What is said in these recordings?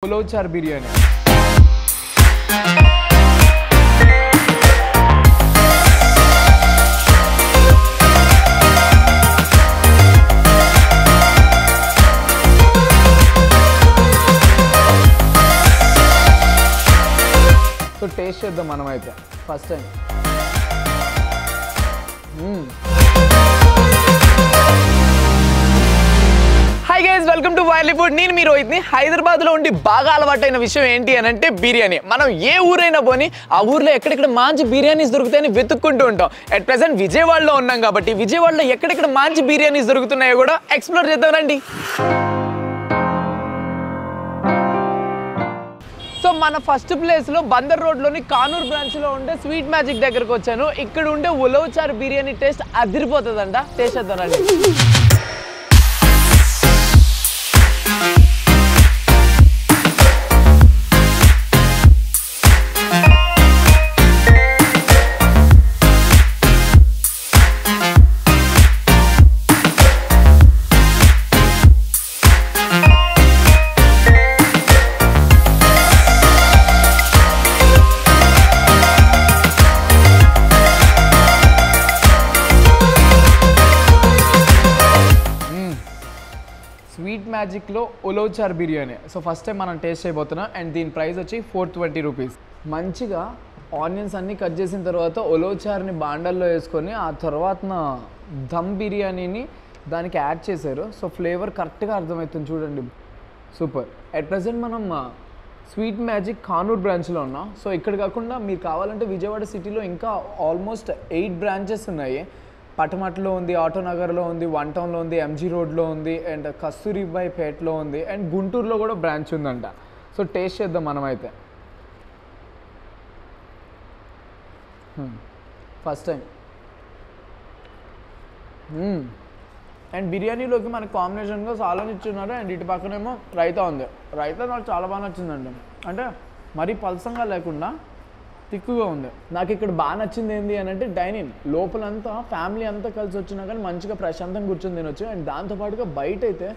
Ulavachar biryani so taste చేద్దాం మనమైతే first time hi guys welcome to wild food. నేను మీ రోహిత్ని. హైదరాబాద్లో ఉండి బాగా అలవాటైన విషయం ఏంటి అని అంటే బిర్యానీ. మనం ఏ ఊరైనా పోని ఆ ఊర్లో ఎక్కడెక్కడ మంచి బిర్యానీస్ దొరుకుతాయని వెతుక్కుంటూ ఉంటాం. అట్ ప్రెసెంట్ విజయవాడలో ఉన్నాం కాబట్టి విజయవాడలో ఎక్కడెక్కడ మంచి బిర్యానీస్ దొరుకుతున్నాయో కూడా ఎక్స్ప్లోర్ చేద్దాం రండి. సో మన ఫస్ట్ ప్లేస్లో బందర్ రోడ్లోని కానూర్ బ్రాంచ్లో ఉండే స్వీట్ మ్యాజిక్ దగ్గరకు వచ్చాను. ఇక్కడ ఉండే ఉలవచార్ బిర్యానీ టేస్ట్ అదిరిపోతుందంట. టేస్ట్ చేద్దాం రండి. స్వీట్ మ్యాజిక్లో ulavachar biryani. So first time మనం టేస్ట్ చేయబోతున్నాం. అండ్ దీని ప్రైస్ వచ్చి 420 రూపీస్. మంచిగా ఆనియన్స్ అన్నీ కట్ చేసిన తర్వాత ఉలవచార్ని బాండల్లో వేసుకొని ఆ తర్వాత దమ్ బిర్యానీని దానికి యాడ్ చేశారు. సో ఫ్లేవర్ కరెక్ట్గా అర్థమవుతుంది చూడండి. సూపర్. అట్ ప్రజెంట్ మనం స్వీట్ మ్యాజిక్ కానూర్ బ్రాంచ్లో ఉన్నాం. సో ఇక్కడ కాకుండా మీరు కావాలంటే విజయవాడ సిటీలో ఇంకా ఆల్మోస్ట్ 8 బ్రాంచెస్ ఉన్నాయి. పటమట్లో ఉంది, ఆటోనగర్లో ఉంది, వన్ టౌన్లో ఉంది, ఎంజీ రోడ్లో ఉంది, అండ్ కస్తూరిబాయి పేటలో ఉంది, అండ్ గుంటూరులో కూడా బ్రాంచ్ ఉందంట. సో టేస్ట్ చేద్దాం మనమైతే ఫస్ట్ టైం. అండ్ బిర్యానీలోకి మనకు కాంబినేషన్గా సాలన్ ఇచ్చున్నారు. అండ్ ఇటు పక్కనేమో రైతా ఉంది. రైతా నాకు చాలా బాగా నచ్చిందండి. అంటే మరీ పలసంగా లేకుండా తిక్కుగా ఉంది. నాకు ఇక్కడ బాగా నచ్చింది ఏంటి అని అంటే డైనింగ్ లోపలంతా ఫ్యామిలీ అంతా కలిసి వచ్చినా కానీ మంచిగా ప్రశాంతంగా కూర్చొని తినొచ్చు. అండ్ దాంతోపాటుగా బయట అయితే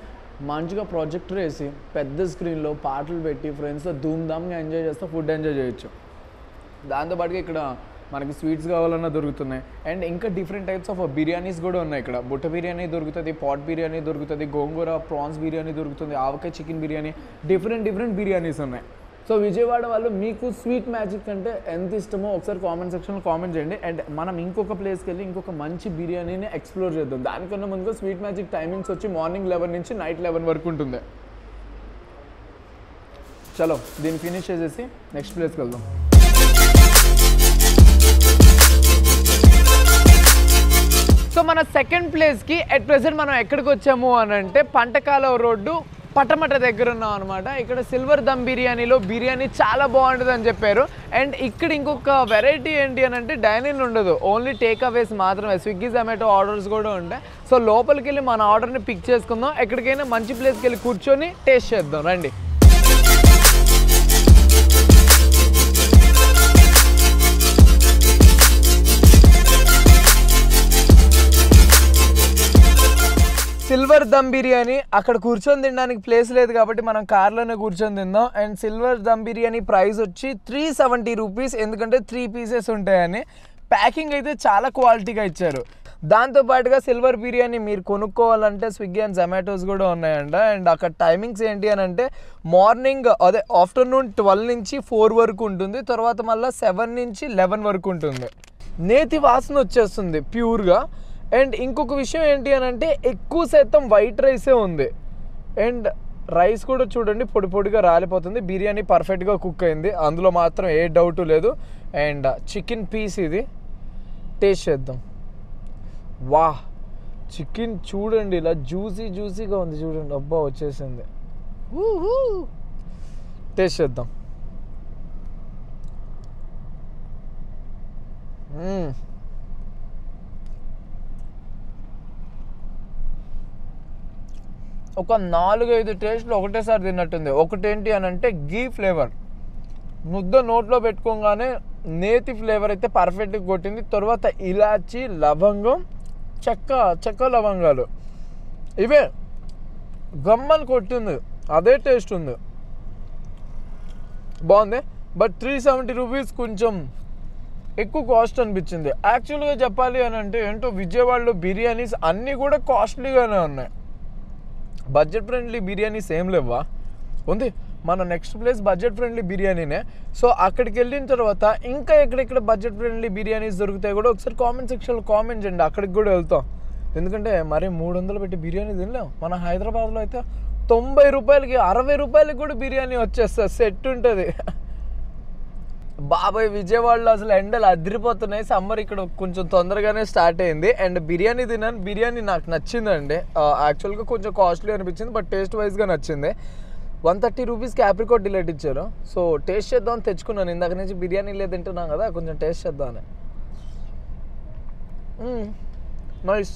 మంచిగా ప్రాజెక్టర్ వేసి పెద్ద స్క్రీన్లో పాటలు పెట్టి ఫ్రెండ్స్తో ధూమ్ధామ్గా ఎంజాయ్ చేస్తూ ఫుడ్ ఎంజాయ్ చేయొచ్చు. దాంతోపాటుగా ఇక్కడ మనకి స్వీట్స్ కావాలన్నా దొరుకుతున్నాయి. అండ్ ఇంకా డిఫరెంట్ టైప్స్ ఆఫ్ బిర్యానీస్ కూడా ఉన్నాయి. ఇక్కడ బుట్ట బిర్యానీ దొరుకుతుంది, పాట్ బిర్యానీ దొరుకుతుంది, గోంగూర ప్రాన్స్ బిర్యానీ దొరుకుతుంది, ఆవకాయ చికెన్ బిర్యానీ, డిఫరెంట్ బిర్యానీస్ ఉన్నాయి. సో విజయవాడ వాళ్ళు మీకు స్వీట్ మ్యాజిక్ అంటే ఎంత ఇష్టమో ఒకసారి కామెంట్ సెక్షన్లో కామెంట్ చేయండి. అండ్ మనం ఇంకొక ప్లేస్కి వెళ్ళి ఇంకొక మంచి బిర్యానీని ఎక్స్ప్లోర్ చేద్దాం. దానికన్నా ముందుగా స్వీట్ మ్యాజిక్ టైమింగ్స్ వచ్చి మార్నింగ్ 11 నుంచి నైట్ 11 వరకు ఉంటుంది. చలో దీన్ని ఫినిష్ చేసేసి నెక్స్ట్ ప్లేస్కి వెళ్దాం. సో మన సెకండ్ ప్లేస్కి అట్ ప్రెసెంట్ మనం ఎక్కడికి వచ్చాము అని అంటే పంటకాలవ రోడ్డు పటమట దగ్గర ఉన్నాం అనమాట. ఇక్కడ సిల్వర్ దమ్ బిర్యానీలో బిర్యానీ చాలా బాగుంటుంది అని చెప్పారు. అండ్ ఇక్కడ ఇంకొక వెరైటీ ఏంటి అని అంటే డైనింగ్ ఉండదు, ఓన్లీ టేక్ అవేస్ మాత్రమే. స్విగ్గీ జొమాటో ఆర్డర్స్ కూడా ఉంటాయి. సో లోపలికి వెళ్ళి మన ఆర్డర్ని పిక్ చేసుకుందాం. ఎక్కడికైనా మంచి ప్లేస్కి వెళ్ళి కూర్చొని టేస్ట్ చేద్దాం రండి. సిల్వర్ దమ్ బిర్యానీ అక్కడ కూర్చొని తినడానికి ప్లేస్ లేదు కాబట్టి మనం కార్లోనే కూర్చొని తిందాం. And silver dum biryani price వచ్చి 370 రూపీస్. ఎందుకంటే 3 పీసెస్ ఉంటాయని. ప్యాకింగ్ అయితే చాలా క్వాలిటీగా ఇచ్చారు. దాంతోపాటుగా సిల్వర్ బిర్యానీ మీరు కొనుక్కోవాలంటే స్విగ్గీ అండ్ జొమాటోస్ కూడా ఉన్నాయంట. అండ్ అక్కడ టైమింగ్స్ ఏంటి అని అంటే మార్నింగ్ ఆఫ్టర్నూన్ 12 నుంచి 4 వరకు ఉంటుంది. తర్వాత మళ్ళీ 7 నుంచి 11 వరకు ఉంటుంది. నేతి వాసన వచ్చేస్తుంది ప్యూర్గా. అండ్ ఇంకొక విషయం ఏంటి అని అంటే ఎక్కువ శాతం వైట్ రైసే ఉంది. అండ్ రైస్ కూడా చూడండి పొడి పొడిగా రాలిపోతుంది. బిర్యానీ పర్ఫెక్ట్గా కుక్ అయింది, అందులో మాత్రం ఏ డౌట్ లేదు. అండ్ చికెన్ పీస్ ఇది టేస్ట్ చేద్దాం. వా చికెన్ చూడండి ఇలా జ్యూసీగా ఉంది చూడండి. అబ్బా వచ్చేసింది. టేస్ట్ చేద్దాం. ఒక 4-5 టేస్ట్లు ఒకటేసారి తిన్నట్టుంది. ఒకటేంటి అని అంటే గీ ఫ్లేవర్, ముద్ద నోట్లో పెట్టుకోగానే నేతి ఫ్లేవర్ అయితే పర్ఫెక్ట్గా కొట్టింది. తర్వాత ఇలాచి, లవంగం, చెక్క లవంగాలు ఇవే గమ్మని కొట్టింది. అదే టేస్ట్ ఉంది. బాగుంది. బట్ 370 రూపీస్ కొంచెం ఎక్కువ కాస్ట్ అనిపించింది. యాక్చువల్గా చెప్పాలి అని అంటే ఏంటో విజయవాడలో బిర్యానీస్ అన్నీ కూడా కాస్ట్లీగానే ఉన్నాయి. బడ్జెట్ ఫ్రెండ్లీ బిర్యానీస్ ఏం లేవా? ఉంది, మన నెక్స్ట్ ప్లేస్ బడ్జెట్ ఫ్రెండ్లీ బిర్యానీనే. సో అక్కడికి వెళ్ళిన తర్వాత ఇంకా ఎక్కడెక్కడ బడ్జెట్ ఫ్రెండ్లీ బిర్యానీస్ దొరుకుతాయి కూడా ఒకసారి కామెంట్ సెక్షన్లో కామెంట్ చేయండి, అక్కడికి కూడా వెళ్తాం. ఎందుకంటే మరి 300 పెట్టి బిర్యానీ తినలేం. మన హైదరాబాద్లో అయితే 90 రూపాయలకి 60 రూపాయలకి కూడా బిర్యానీ వచ్చేస్తుంది, సెట్ ఉంటుంది. బాబాయ్ విజయవాడలో అసలు ఎండలు అదిరిపోతున్నాయి. సమ్మర్ ఇక్కడ కొంచెం తొందరగానే స్టార్ట్ అయింది. అండ్ బిర్యానీ తిన్నాను, బిర్యానీ నాకు నచ్చిందండి. యాక్చువల్గా కొంచెం కాస్ట్లీ అనిపించింది, బట్ టేస్ట్ వైజ్గా నచ్చింది. 130 రూపీస్కి ఆప్రికాట్ డిలైట్ ఇచ్చారు. సో టేస్ట్ చేద్దామని తెచ్చుకున్నాను. ఇందాక నుంచి బిర్యానీ లేదు తింటున్నాం కదా, కొంచెం టేస్ట్ చేద్దామని. నైస్,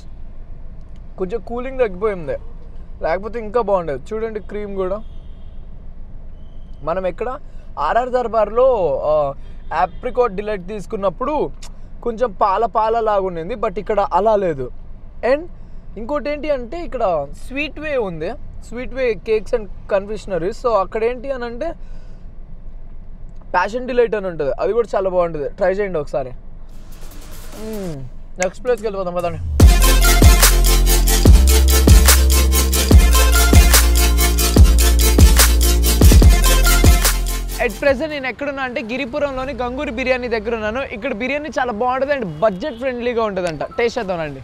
కొంచెం కూలింగ్ తగ్గిపోయింది, లేకపోతే ఇంకా బాగుండేది. చూడండి క్రీమ్ కూడా. మనం ఎక్కడ ఆర్ఆర్ దర్బార్లో ఆప్రికాట్ డిలైట్ తీసుకున్నప్పుడు కొంచెం పాల లాగా ఉండింది, బట్ ఇక్కడ అలా లేదు. అండ్ ఇంకోటి ఏంటి అంటే ఇక్కడ స్వీట్ వే ఉంది, sweet way cakes and confectioneries. So అక్కడ ఏంటి అని అంటే ప్యాషన్ డిలైట్ అని ఉంటుంది, అది కూడా చాలా బాగుంటుంది. ట్రై చేయండి ఒకసారి. నెక్స్ట్ ప్లేస్కి వెళ్ళిపోదాం పదండి. ఎట్ ప్రెజెంట్ నేను ఎక్కడున్నా అంటే గిరిపురంలోని గంగూరి బిర్యానీ దగ్గర ఉన్నాను. ఇక్కడ బిర్యానీ చాలా బాగుంటుంది అండ్ బడ్జెట్ ఫ్రెండ్లీగా ఉంటుందంట. టేస్ట్ చేద్దామండి.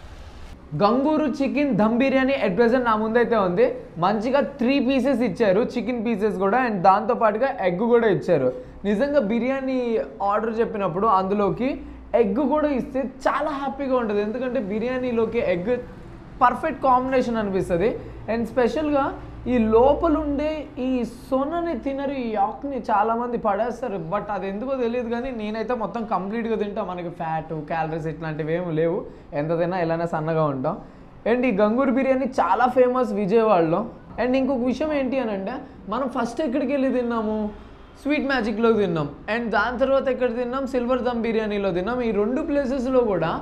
Gongura chicken dum biryani at present నా ముందైతే ఉంది. మంచిగా 3 పీసెస్ ఇచ్చారు, చికెన్ పీసెస్ కూడా, అండ్ దాంతోపాటుగా ఎగ్ కూడా ఇచ్చారు. నిజంగా బిర్యానీ ఆర్డర్ చెప్పినప్పుడు అందులోకి ఎగ్ కూడా ఇస్తే చాలా హ్యాపీగా ఉంటుంది. ఎందుకంటే బిర్యానీలోకి ఎగ్ పర్ఫెక్ట్ కాంబినేషన్ అనిపిస్తుంది. అండ్ స్పెషల్గా ఈ లోపలుండే ఈ సొనని తినరు, ఈ యాక్ని చాలామంది పడేస్తారు, బట్ అది ఎందుకో తెలియదు. కానీ నేనైతే మొత్తం కంప్లీట్గా తింటా. మనకి ఫ్యాట్ క్యాలరీస్ ఇట్లాంటివి ఏమి లేవు, ఎంత తిన్నా ఎలానే సన్నగా ఉంటాం. అండ్ ఈ గంగూరు బిర్యానీ చాలా ఫేమస్ విజయవాడలో. అండ్ ఇంకొక విషయం ఏంటి అని అంటే మనం ఫస్ట్ ఎక్కడికి వెళ్ళి తిన్నాము, స్వీట్ మ్యాజిక్లో తిన్నాం. అండ్ దాని తర్వాత ఎక్కడ తిన్నాం, సిల్వర్ దమ్ బిర్యానీలో తిన్నాం. ఈ 2 ప్లేసెస్లో కూడా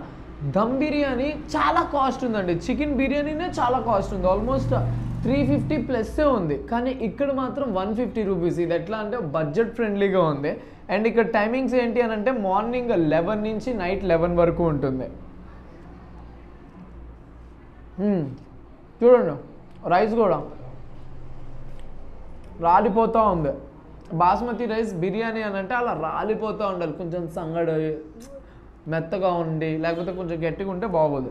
దమ్ బిర్యానీ చాలా కాస్ట్ ఉందండి. చికెన్ బిర్యానీనే చాలా కాస్ట్ ఉంది, ఆల్మోస్ట్ 350 ప్లస్సే ఉంది. కానీ ఇక్కడ మాత్రం 150 రూపీస్. ఇది ఎట్లా అంటే బడ్జెట్ ఫ్రెండ్లీగా ఉంది. అండ్ ఇక్కడ టైమింగ్స్ ఏంటి అని అంటే మార్నింగ్ 11 నుంచి నైట్ 11 వరకు ఉంటుంది. చూడండి రైస్ కూడా రాలిపోతూ ఉంది. బాస్మతి రైస్ బిర్యానీ అని అంటే అలా రాలిపోతూ ఉండాలి, కొంచెం సంగడి మెత్తగా ఉండి, లేకపోతే కొంచెం గట్టిగా ఉంటే బాగోదు.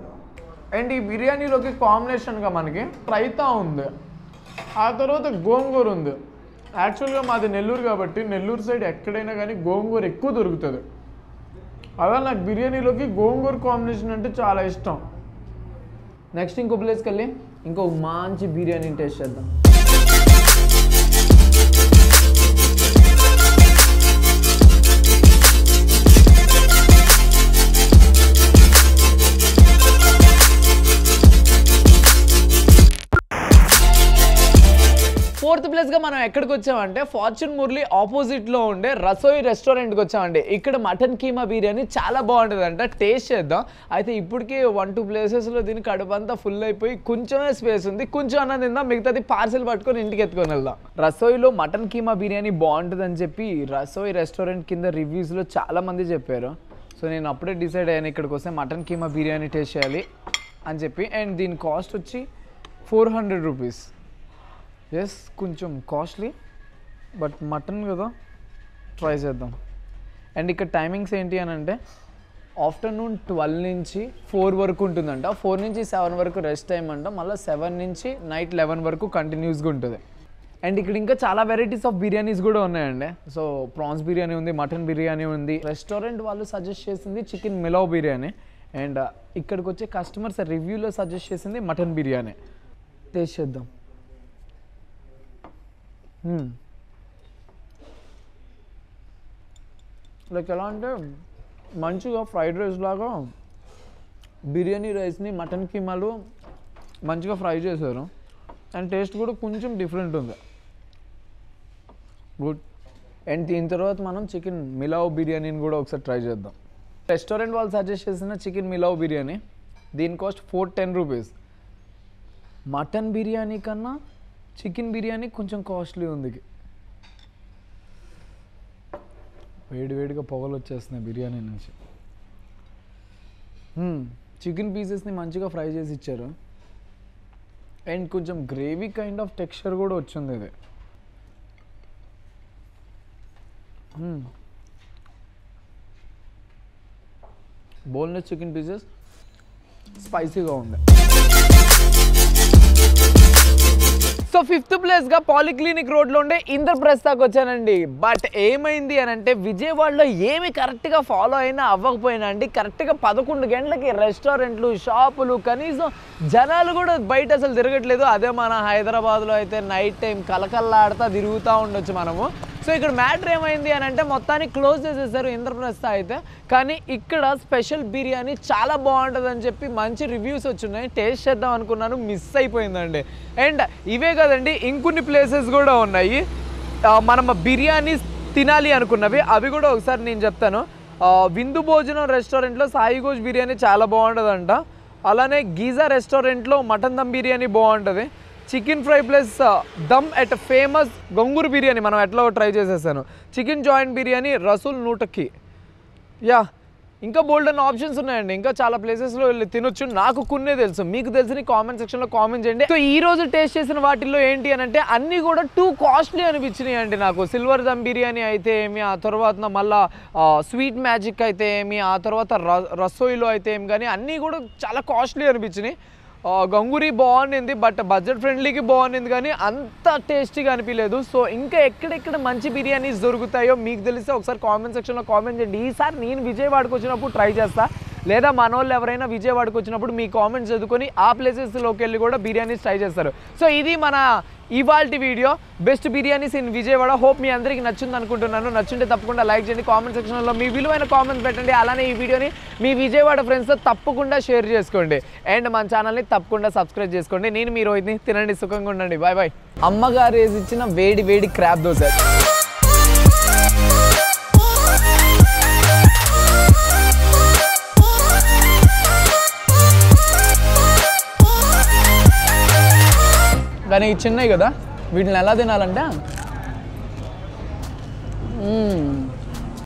అండ్ ఈ బిర్యానీలోకి కాంబినేషన్గా మనకి రైతా ఉంది, ఆ తర్వాత గోంగూర ఉంది. యాక్చువల్గా మాది నెల్లూరు కాబట్టి నెల్లూరు సైడ్ ఎక్కడైనా కానీ గోంగూర ఎక్కువ దొరుకుతుంది. అలా నాకు బిర్యానీలోకి గోంగూర కాంబినేషన్ అంటే చాలా ఇష్టం. నెక్స్ట్ ఇంకో ప్లేస్కి వెళ్ళి ఇంకో మంచి బిర్యానీ టేస్ట్ చేద్దాం. ఫోర్త్ ప్లేస్గా మనం ఎక్కడికి వచ్చామంటే ఫార్చ్యూన్ మురళి ఆపోజిట్లో ఉండే రసోయి రెస్టారెంట్కి వచ్చామండి. ఇక్కడ మటన్ కీమా బిర్యానీ చాలా బాగుంటుందంట, టేస్ట్ చేద్దాం. అయితే ఇప్పటికే 1-2 ప్లేసెస్లో దీని కడుపంతా ఫుల్ అయిపోయి కొంచెమే స్పేస్ ఉంది, కొంచెం అన్నది తిందాం, మిగతాది పార్సెల్ పట్టుకొని ఇంటికి ఎత్తుకొని వెళ్దాం. రసోయిలో మటన్ కీమా బిర్యానీ బాగుంటుందని చెప్పి రసోయి రెస్టారెంట్ కింద రివ్యూస్లో చాలామంది చెప్పారు. సో నేను అప్పుడే డిసైడ్ అయ్యాను ఇక్కడికి వస్తే మటన్ కీమా బిర్యానీ టేస్ట్ చేయాలి అని చెప్పి. అండ్ దీని కాస్ట్ వచ్చి 400 రూపీస్. ఎస్ కొంచెం కాస్ట్లీ, బట్ మటన్ కదా ట్రై చేద్దాం. అండ్ ఇక్కడ టైమింగ్స్ ఏంటి అని అంటే ఆఫ్టర్నూన్ 12 నుంచి 4 వరకు ఉంటుందంట, 4 నుంచి 7 వరకు రెస్ట్ టైం అంట, మళ్ళీ 7 నుంచి నైట్ 11 వరకు కంటిన్యూస్గా ఉంటుంది. అండ్ ఇక్కడ ఇంకా చాలా వెరైటీస్ ఆఫ్ బిర్యానీస్ కూడా ఉన్నాయండి. సో ప్రాన్స్ బిర్యానీ ఉంది, మటన్ బిర్యానీ ఉంది. రెస్టారెంట్ వాళ్ళు సజెస్ట్ చేసింది చికెన్ మిలావ్ బిర్యానీ, అండ్ ఇక్కడికి వచ్చే కస్టమర్స్ రివ్యూలో సజెస్ట్ చేసింది మటన్ బిర్యానీ. టేస్ట్ చేద్దాం. లైక్ ఎలా అంటే మంచిగా ఫ్రైడ్ రైస్ లాగా బిర్యానీ రైస్ని మటన్ కీమాలు మంచిగా ఫ్రై చేశారు. అండ్ టేస్ట్ కూడా కొంచెం డిఫరెంట్ ఉంది, గుడ్. అండ్ దీని తర్వాత మనం చికెన్ మిలావ్ బిర్యానీని కూడా ఒకసారి ట్రై చేద్దాం. రెస్టారెంట్ వాళ్ళు సజెస్ట్ చేసిన చికెన్ మిలావ్ బిర్యానీ, దీని కాస్ట్ 410 రూపీస్. మటన్ బిర్యానీ కన్నా చికెన్ బిర్యానీ కొంచెం కాస్ట్లీ ఉంది. వేడివేడిగా పొగలు వచ్చేస్తున్నాయి బిర్యానీ నుంచి. చికెన్ పీసెస్ని మంచిగా ఫ్రై చేసి ఇచ్చారు. అండ్ కొంచెం గ్రేవీ కైండ్ ఆఫ్ టెక్స్చర్ కూడా వచ్చింది ఇది. బోన్లెస్ చికెన్ పీసెస్ స్పైసీగా ఉంది. సో 5th ప్లేస్గా పాలిక్లినిక్ రోడ్లో ఉండే ఇంద్రప్రస్థకి వచ్చానండి. బట్ ఏమైంది అని అంటే విజయవాడలో ఏమి కరెక్ట్గా ఫాలో అయినా అవ్వకపోయినా అండి, కరెక్ట్గా 11 గంటలకి రెస్టారెంట్లు, షాపులు, కనీసం జనాలు కూడా బయట అసలు తిరగట్లేదు. అదే మన హైదరాబాద్లో అయితే నైట్ టైం కలకల్లాడుతూ తిరుగుతూ ఉండొచ్చు మనము. సో ఇక్కడ మ్యాటర్ ఏమైంది అని అంటే మొత్తాన్ని క్లోజ్ చేసేసారు ఇంద్రప్రస్థ అయితే. కానీ ఇక్కడ స్పెషల్ బిర్యానీ చాలా బాగుంటుందని చెప్పి మంచి రివ్యూస్ వచ్చున్నాయి. టేస్ట్ చేద్దాం అనుకున్నాను, మిస్ అయిపోయిందండి. అండ్ ఇవే కదండి, ఇంకొన్ని ప్లేసెస్ కూడా ఉన్నాయి మనం బిర్యానీ తినాలి అనుకున్నవి. అవి కూడా ఒకసారి నేను చెప్తాను. విందు భోజనం రెస్టారెంట్లో సాయి ఘోష్ బిర్యానీ చాలా బాగుంటుందంట. అలానే గీజా రెస్టారెంట్లో మటన్ దమ్ బిర్యానీ బాగుంటుంది. Chicken fry plus dum at famous Ganguru biryani మనం ఎట్లా ట్రై చేసేసాను. చికెన్ జాయింట్ బిర్యానీ రసూల్ 100కి. యా, ఇంకా బోల్డ్ అన్న ఆప్షన్స్ ఉన్నాయండి. ఇంకా చాలా ప్లేసెస్లో వెళ్ళి తినొచ్చు. నాకు కొన్నే తెలుసు, మీకు తెలిసిన కామెంట్ సెక్షన్లో కామెంట్ చేయండి. సో ఈ రోజు టేస్ట్ చేసిన వాటిల్లో ఏంటి అని అంటే అన్నీ కూడా టూ కాస్ట్లీ అనిపించినాయి అండి నాకు. సిల్వర్ దమ్ బిర్యానీ అయితే ఏమి, ఆ తర్వాత మళ్ళీ స్వీట్ మ్యాజిక్ అయితే ఏమి, ఆ తర్వాత రసోయిలో అయితే ఏమి, కానీ అన్నీ కూడా చాలా కాస్ట్లీ అనిపించినాయి. గంగూరి బాగుంది, బట్ బడ్జెట్ ఫ్రెండ్లీకి బాగుంది, కానీ అంత టేస్టీగా అనిపించలేదు. సో ఇంకా ఎక్కడెక్కడ మంచి బిర్యానీస్ దొరుకుతాయో మీకు తెలిస్తే ఒకసారి కామెంట్ సెక్షన్లో కామెంట్ చేయండి. ఈసారి నేను విజయవాడకు వచ్చినప్పుడు ట్రై చేస్తా, లేదా మన వాళ్ళు ఎవరైనా విజయవాడకు వచ్చినప్పుడు మీ కామెంట్స్ చదువుకొని ఆ ప్లేసెస్లోకి వెళ్ళి కూడా బిర్యానీస్ ట్రై చేస్తారు. సో ఇది మన ఇవాల్టి video, best biryanis in Vijayawada. Hope మీ అందరికీ నచ్చింది అనుకుంటున్నాను. నచ్చుంటే తప్పకుండా లైక్ చేయండి, కామెంట్ సెక్షన్లో మీ విలువైన కామెంట్స్ పెట్టండి. అలానే ఈ వీడియోని మీ విజయవాడ ఫ్రెండ్స్తో తప్పకుండా షేర్ చేసుకోండి. అండ్ మన ఛానల్ని తప్పకుండా సబ్స్క్రైబ్ చేసుకోండి. నేను మీ రోహిత్ని. తినండి, సుఖంగా ఉండండి. Bye bye. అమ్మగారు వేసి ఇచ్చిన వేడి వేడి క్రాబ్ దోశ. కానీ ఇవి చిన్నవి కదా, వీటిని ఎలా తినాలంటే